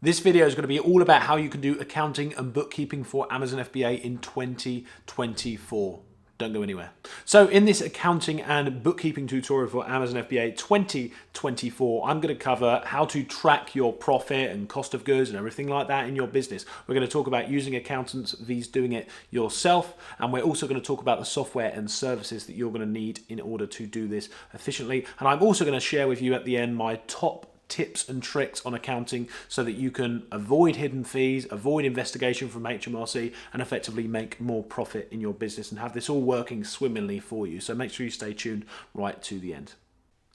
This video is going to be all about how you can do accounting and bookkeeping for Amazon FBA in 2024. Don't go anywhere. So in this accounting and bookkeeping tutorial for Amazon FBA 2024, I'm going to cover how to track your profit and cost of goods and everything like that in your business. We're going to talk about using accountants vs doing it yourself, and we're also going to talk about the software and services that you're going to need in order to do this efficiently. And I'm also going to share with you at the end my top tips and tricks on accounting so that you can avoid hidden fees, avoid investigation from HMRC, and effectively make more profit in your business and have this all working swimmingly for you. So make sure you stay tuned right to the end.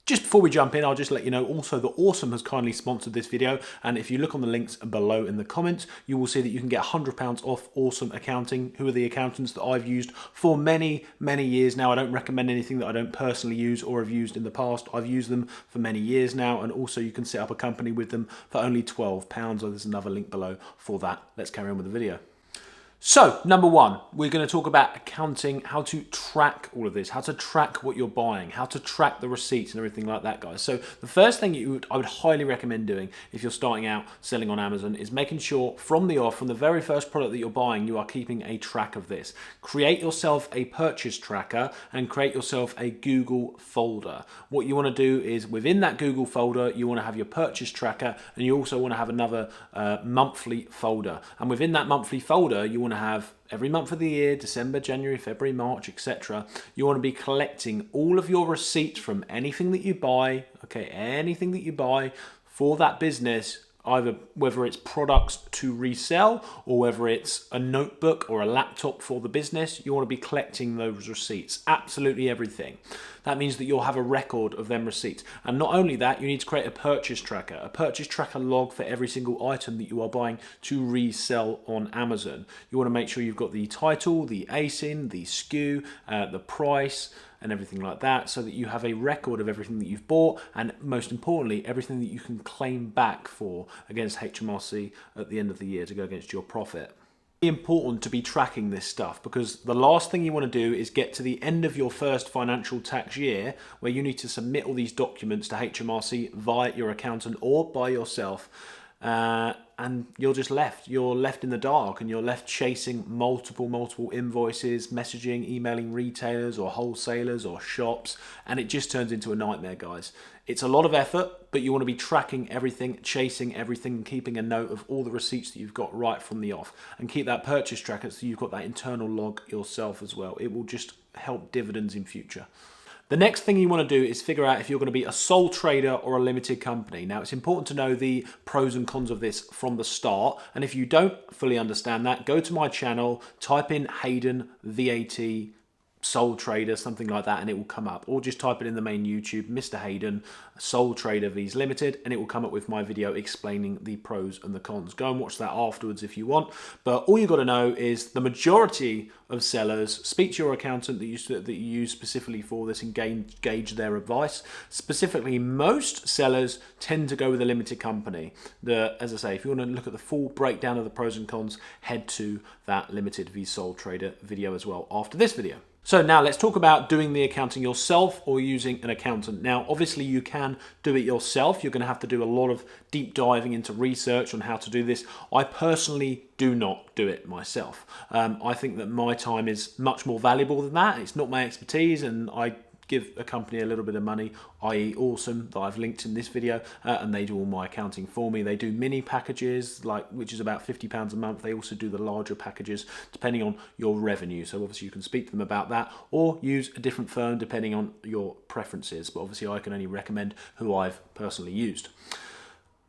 Just before we jump in, I'll just let you know also that Awesome has kindly sponsored this video, and if you look on the links below in the comments, you will see that you can get £100 off Awesome Accounting, who are the accountants that I've used for many years now. I don't recommend anything that I don't personally use or have used in the past. I've used them for many years now, and also you can set up a company with them for only £12. There's another link below for that. Let's carry on with the video. So, number one, we're going to talk about accounting, how to track all of this, how to track what you're buying, how to track the receipts and everything like that, guys. So the first thing I would highly recommend doing if you're starting out selling on Amazon is making sure from the very first product that you're buying, you are keeping a track of this. Create yourself a purchase tracker and create yourself a Google folder. What you want to do is within that Google folder, you want to have your purchase tracker, and you also want to have another monthly folder. And within that monthly folder, you want to have every month of the year, December, January, February, March, etc. You want to be collecting all of your receipts from anything that you buy, okay, anything that you buy for that business, either whether it's products to resell or whether it's a notebook or a laptop for the business. You want to be collecting those receipts, absolutely everything. That means that you'll have a record of them receipts. And not only that, you need to create a purchase tracker log for every single item that you are buying to resell on Amazon. You want to make sure you've got the title, the ASIN, the SKU, the price, and everything like that, so that you have a record of everything that you've bought, and most importantly, everything that you can claim back for against HMRC at the end of the year to go against your profit. It's important to be tracking this stuff, because the last thing you want to do is get to the end of your first financial tax year where you need to submit all these documents to HMRC via your accountant or by yourself, and you're just left. You're left in the dark, and you're left chasing multiple invoices, messaging, emailing retailers or wholesalers or shops, and it just turns into a nightmare, guys. It's a lot of effort, but you want to be tracking everything, chasing everything, and keeping a note of all the receipts that you've got right from the off. And keep that purchase tracker so you've got that internal log yourself as well. It will just help dividends in future. The next thing you want to do is figure out if you're going to be a sole trader or a limited company. Now, it's important to know the pros and cons of this from the start. And if you don't fully understand that, go to my channel, type in Hayden VAT sole trader, something like that, and it will come up. Or just type it in the main YouTube, Mr. Hayden, sole trader vs limited, and it will come up with my video explaining the pros and the cons. Go and watch that afterwards if you want. But all you got to know is the majority of sellers, speak to your accountant that you use specifically for this and gauge their advice. Specifically, most sellers tend to go with a limited company. As I say, if you want to look at the full breakdown of the pros and cons, head to that limited vs sole trader video as well after this video. So now let's talk about doing the accounting yourself or using an accountant. Now, obviously you can do it yourself. You're going to have to do a lot of deep diving into research on how to do this. I personally do not do it myself. I think that my time is much more valuable than that. It's not my expertise, and I give a company a little bit of money, i.e. Awesome, that I've linked in this video, and they do all my accounting for me. They do mini packages, which is about £50 a month. They also do the larger packages depending on your revenue. So obviously you can speak to them about that, or use a different firm depending on your preferences. But obviously I can only recommend who I've personally used.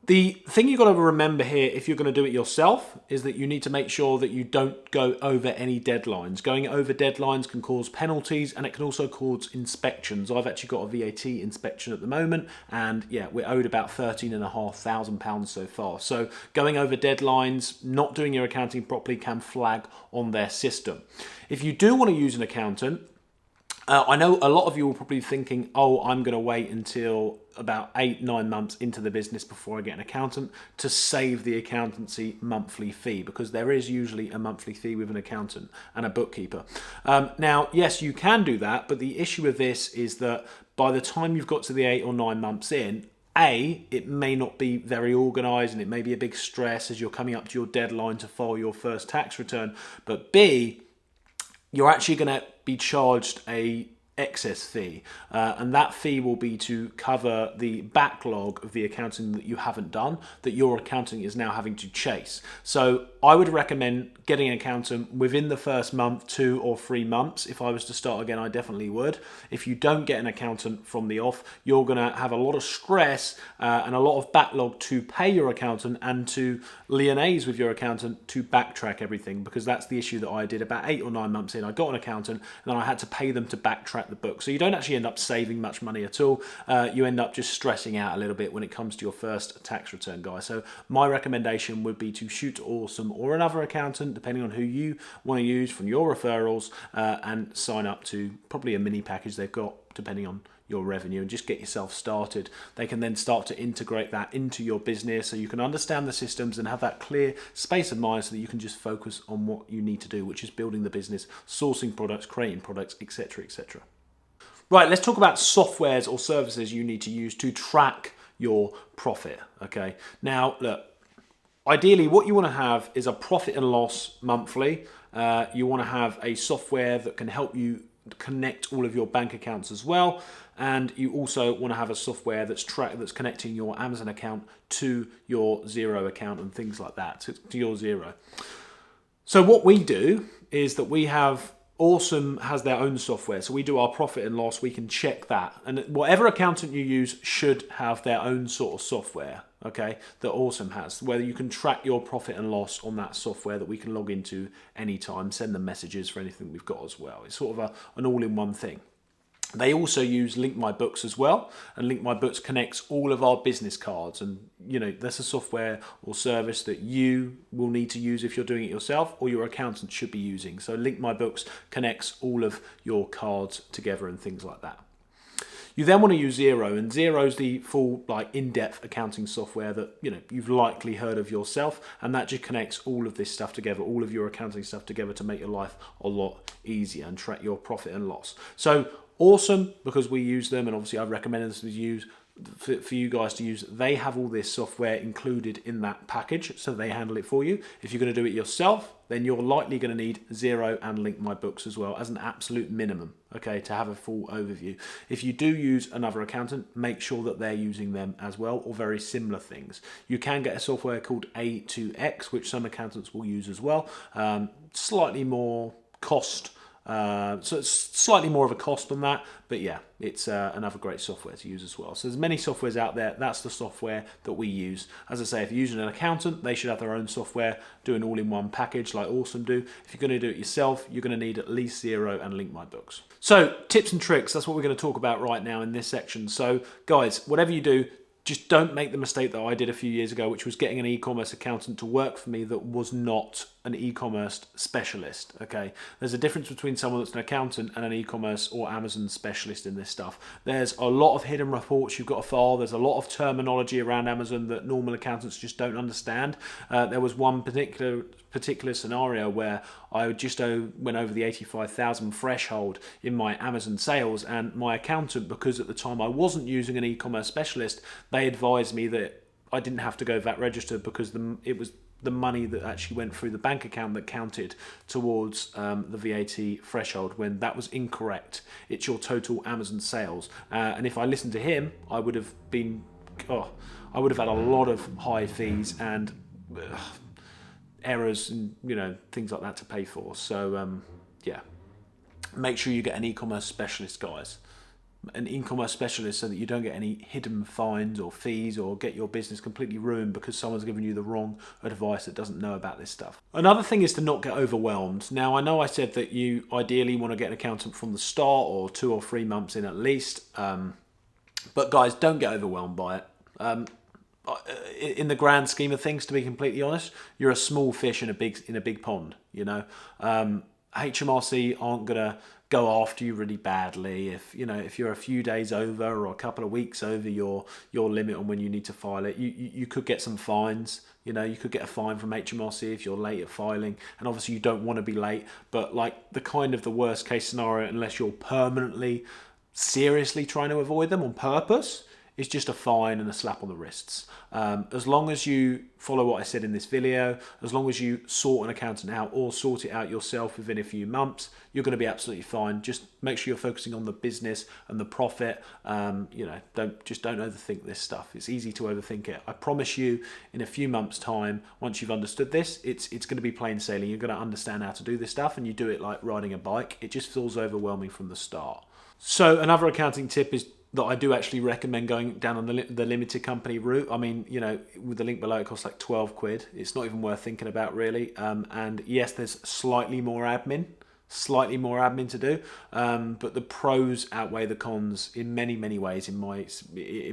The thing you've got to remember here, if you're going to do it yourself, is that you need to make sure that you don't go over any deadlines. Going over deadlines can cause penalties, and it can also cause inspections. I've actually got a VAT inspection at the moment, and yeah, we're owed about £13,500 so far. So going over deadlines, not doing your accounting properly can flag on their system. If you do want to use an accountant, I know a lot of you will probably be thinking, oh, I'm going to wait until about 8-9 months into the business before I get an accountant to save the accountancy monthly fee, because there is usually a monthly fee with an accountant and a bookkeeper. Now, yes, you can do that, but the issue with this is that by the time you've got to the 8 or 9 months in, it may not be very organised and it may be a big stress as you're coming up to your deadline to file your first tax return. But B, you're actually going to be charged a excess fee, and that fee will be to cover the backlog of the accounting that you haven't done, that your accountant is now having to chase. So I would recommend getting an accountant within the first month, 2 or 3 months. If I was to start again, I definitely would. If you don't get an accountant from the off, you're going to have a lot of stress and a lot of backlog to pay your accountant and to liaise with your accountant to backtrack everything, because that's the issue that I did about 8 or 9 months in. I got an accountant and then I had to pay them to backtrack the book. So you don't actually end up saving much money at all. You end up just stressing out a little bit when it comes to your first tax return, guys. So my recommendation would be to shoot to Awesome or another accountant, depending on who you want to use from your referrals, and sign up to probably a mini package they've got, depending on your revenue, and just get yourself started. They can then start to integrate that into your business so you can understand the systems and have that clear space of mind so that you can just focus on what you need to do, which is building the business, sourcing products, creating products, etc., etc. Right, let's talk about softwares or services you need to use to track your profit. Okay, now look, ideally what you want to have is a profit and loss monthly. You want to have a software that can help you connect all of your bank accounts as well, and you also want to have a software that's connecting your Amazon account to your Xero account and things like that, to your Xero. So what we do is that we have Awesome has their own software, so we do our profit and loss. We can check that, and whatever accountant you use should have their own sort of software, okay, that Awesome has, where you can track your profit and loss on that software that we can log into anytime, send them messages for anything we've got as well. It's sort of an all-in-one thing. They also use Link My Books as well, and Link My Books connects all of our business cards, and that's a software or service that you will need to use if you're doing it yourself, or your accountant should be using. So Link My Books connects all of your cards together and things like that. You then want to use Xero, and Xero's the full in-depth accounting software that you've likely heard of yourself, and that just connects all of this stuff together, all of your accounting stuff together to make your life a lot easier and track your profit and loss. So Awesome, because we use them, and obviously I've recommended this to use for you guys to use. They have all this software included in that package, so they handle it for you. If you're going to do it yourself, then you're likely going to need Xero and Link My Books as well as an absolute minimum, okay, to have a full overview. If you do use another accountant, make sure that they're using them as well, or very similar things. You can get a software called A2X, which some accountants will use as well. Slightly more cost. So it's slightly more of a cost on that, but yeah, it's another great software to use as well. So there's many softwares out there. That's the software that we use. As I say, if you're using an accountant, they should have their own software, do an all-in-one package like Awesome do. If you're going to do it yourself, you're going to need at least Xero and Link My Books. So tips and tricks, that's what we're going to talk about right now in this section. So guys, whatever you do, just don't make the mistake that I did a few years ago, which was getting an e-commerce accountant to work for me that was not an e-commerce specialist, okay? There's a difference between someone that's an accountant and an e-commerce or Amazon specialist in this stuff. There's a lot of hidden reports you've got to file. There's a lot of terminology around Amazon that normal accountants just don't understand. There was one particular scenario where I just went over the 85,000 threshold in my Amazon sales, and my accountant, because at the time I wasn't using an e-commerce specialist, they advised me that I didn't have to go VAT registered because it was the money that actually went through the bank account that counted towards the VAT threshold, when that was incorrect. It's your total Amazon sales. And if I listened to him, I would have had a lot of high fees and errors and things like that to pay for. So yeah, make sure you get an e-commerce specialist, guys. An e-commerce specialist, so that you don't get any hidden fines or fees or get your business completely ruined because someone's given you the wrong advice that doesn't know about this stuff. Another thing is to not get overwhelmed. Now, I know I said that you ideally want to get an accountant from the start, or 2 or 3 months in at least, but guys, don't get overwhelmed by it. In the grand scheme of things, to be completely honest, you're a small fish in a big pond. HMRC aren't gonna go after you really badly if you're a few days over or a couple of weeks over your limit on when you need to file it. You could get some fines. You could get a fine from HMRC if you're late at filing, and obviously you don't want to be late, but the worst case scenario, unless you're permanently seriously trying to avoid them on purpose, is just a fine and a slap on the wrists. As long as you follow what I said in this video, as long as you sort an accountant out or sort it out yourself within a few months, you're going to be absolutely fine. Just make sure you're focusing on the business and the profit. You know, don't overthink this stuff. It's easy to overthink it. I promise you, in a few months' time, once you've understood this, it's going to be plain sailing. You're going to understand how to do this stuff, and you do it like riding a bike. It just feels overwhelming from the start. So another accounting tip is that I do actually recommend going down on the limited company route. I mean, you know, with the link below, it costs like 12 quid. It's not even worth thinking about, really. And yes, there's slightly more admin to do, but the pros outweigh the cons in many ways, in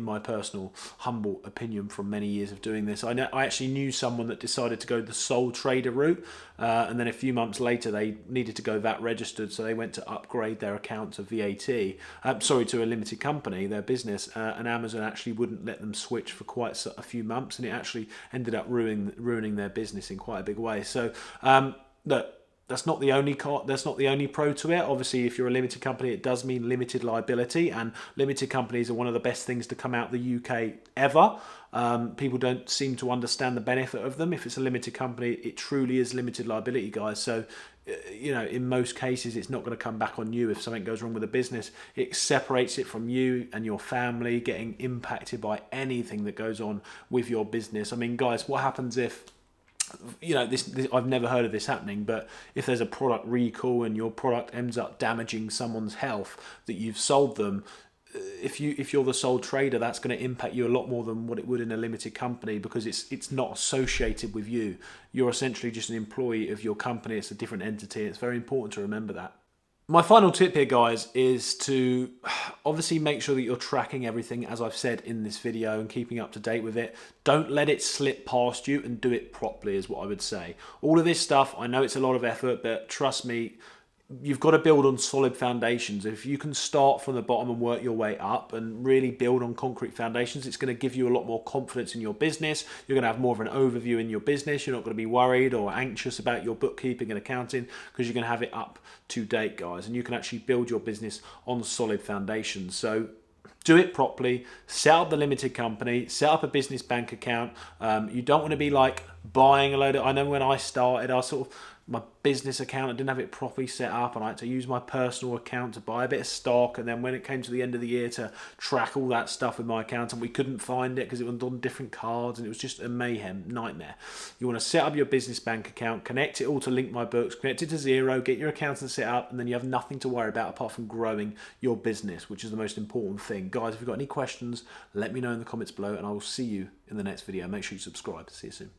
my personal humble opinion from many years of doing this. I actually knew someone that decided to go the sole trader route, and then a few months later they needed to go VAT registered, so they went to upgrade their account to VAT, to a limited company, their business, and Amazon actually wouldn't let them switch for quite a few months, and it actually ended up ruining their business in quite a big way. So look, that's not the only pro to it. Obviously, if you're a limited company, it does mean limited liability, and limited companies are one of the best things to come out of the UK ever. People don't seem to understand the benefit of them. If it's a limited company, it truly is limited liability, guys. So, you know, in most cases, it's not going to come back on you if something goes wrong with the business. It separates it from you and your family getting impacted by anything that goes on with your business. I mean, guys, what happens if, you know, this I've never heard of this happening, but if there's a product recall and your product ends up damaging someone's health that you've sold them, if you're the sole trader, that's going to impact you a lot more than what it would in a limited company, because it's not associated with you. You're essentially just an employee of your company. It's a different entity. It's very important to remember that. My final tip here, guys, is to obviously make sure that you're tracking everything, as I've said in this video, and keeping up to date with it. Don't let it slip past you, and do it properly is what I would say. All of this stuff, I know it's a lot of effort, but trust me, you've got to build on solid foundations. If you can start from the bottom and work your way up and really build on concrete foundations, it's going to give you a lot more confidence in your business. You're going to have more of an overview in your business. You're not going to be worried or anxious about your bookkeeping and accounting, because you're going to have it up to date, guys, and you can actually build your business on solid foundations. So do it properly. Set up the limited company, set up a business bank account. You don't want to be like buying a load of, I know when I started, my business account, I didn't have it properly set up, and I had to use my personal account to buy a bit of stock, and then when it came to the end of the year to track all that stuff with my accountant, we couldn't find it because it was on different cards, and it was just a mayhem nightmare. You want to set up your business bank account, connect it all to Link My Books, connect it to Xero, get your accountant set up, and then you have nothing to worry about apart from growing your business, which is the most important thing. Guys, if you've got any questions, let me know in the comments below, and I will see you in the next video. Make sure you subscribe. See you soon.